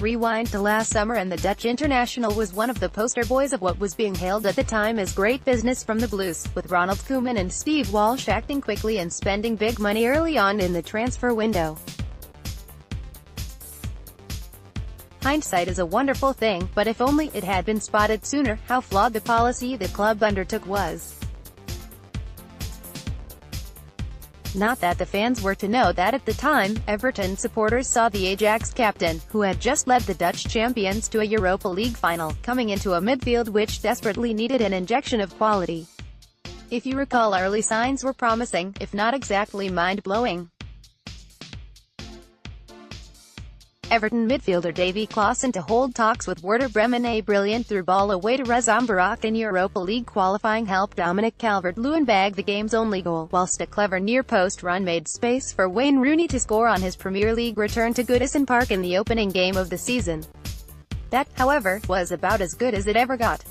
Rewind to last summer and the Dutch international was one of the poster boys of what was being hailed at the time as great business from the Blues, with Ronald Koeman and Steve Walsh acting quickly and spending big money early on in the transfer window. Hindsight is a wonderful thing, but if only it had been spotted sooner, how flawed the policy the club undertook was. Not that the fans were to know that at the time, Everton supporters saw the Ajax captain, who had just led the Dutch champions to a Europa League final, coming into a midfield which desperately needed an injection of quality. If you recall, early signs were promising, if not exactly mind-blowing. Everton midfielder Davy Klaassen to hold talks with Werder Bremen. A brilliant through ball away to Razambarach in Europa League qualifying helped Dominic Calvert-Lewin bag the game's only goal, whilst a clever near-post run made space for Wayne Rooney to score on his Premier League return to Goodison Park in the opening game of the season. That, however, was about as good as it ever got.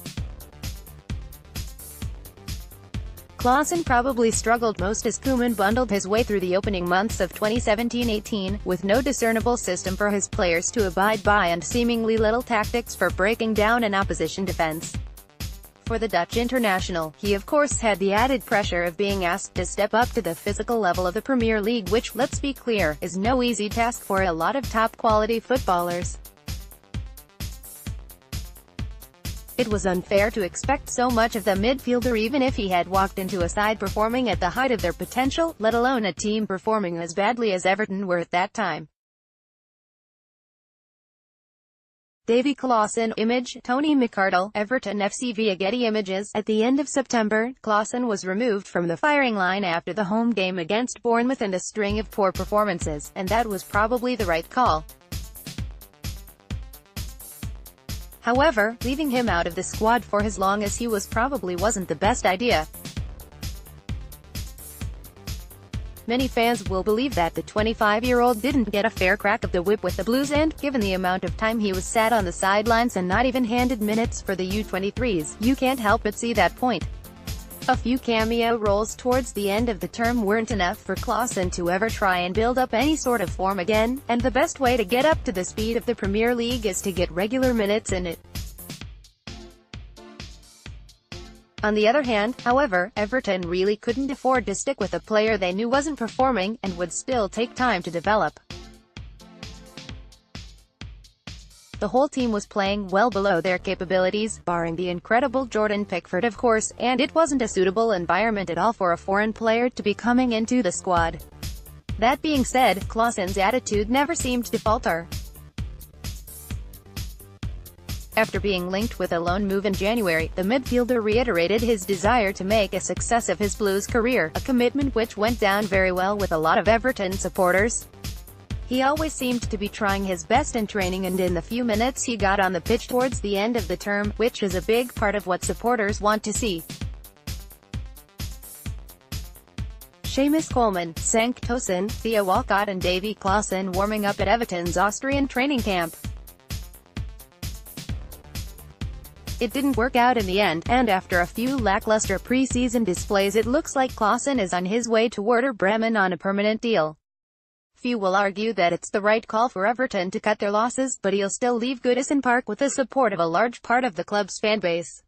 Klaassen probably struggled most as Koeman bundled his way through the opening months of 2017-18, with no discernible system for his players to abide by and seemingly little tactics for breaking down an opposition defense. For the Dutch international, he of course had the added pressure of being asked to step up to the physical level of the Premier League, which, let's be clear, is no easy task for a lot of top-quality footballers. It was unfair to expect so much of the midfielder even if he had walked into a side performing at the height of their potential, let alone a team performing as badly as Everton were at that time. Davy Klaassen, image, Tony McArdle, Everton FC via Getty Images. At the end of September, Klaassen was removed from the firing line after the home game against Bournemouth and a string of poor performances, and that was probably the right call. However, leaving him out of the squad for as long as he was probably wasn't the best idea. Many fans will believe that the 25-year-old didn't get a fair crack of the whip with the Blues and, given the amount of time he was sat on the sidelines and not even handed minutes for the U23s, you can't help but see that point. A few cameo roles towards the end of the term weren't enough for Klaassen to ever try and build up any sort of form again, and the best way to get up to the speed of the Premier League is to get regular minutes in it. On the other hand, however, Everton really couldn't afford to stick with a player they knew wasn't performing, and would still take time to develop. The whole team was playing well below their capabilities, barring the incredible Jordan Pickford of course, and it wasn't a suitable environment at all for a foreign player to be coming into the squad. That being said, Klaassen's attitude never seemed to falter. After being linked with a loan move in January, the midfielder reiterated his desire to make a success of his Blues career, a commitment which went down very well with a lot of Everton supporters. He always seemed to be trying his best in training and in the few minutes he got on the pitch towards the end of the term, which is a big part of what supporters want to see. Seamus Coleman, Cenk Tosun, Theo Walcott and Davy Klaassen warming up at Everton's Austrian training camp. It didn't work out in the end, and after a few lackluster pre-season displays it looks like Klaassen is on his way to Werder Bremen on a permanent deal. Few will argue that it's the right call for Everton to cut their losses, but he'll still leave Goodison Park with the support of a large part of the club's fanbase.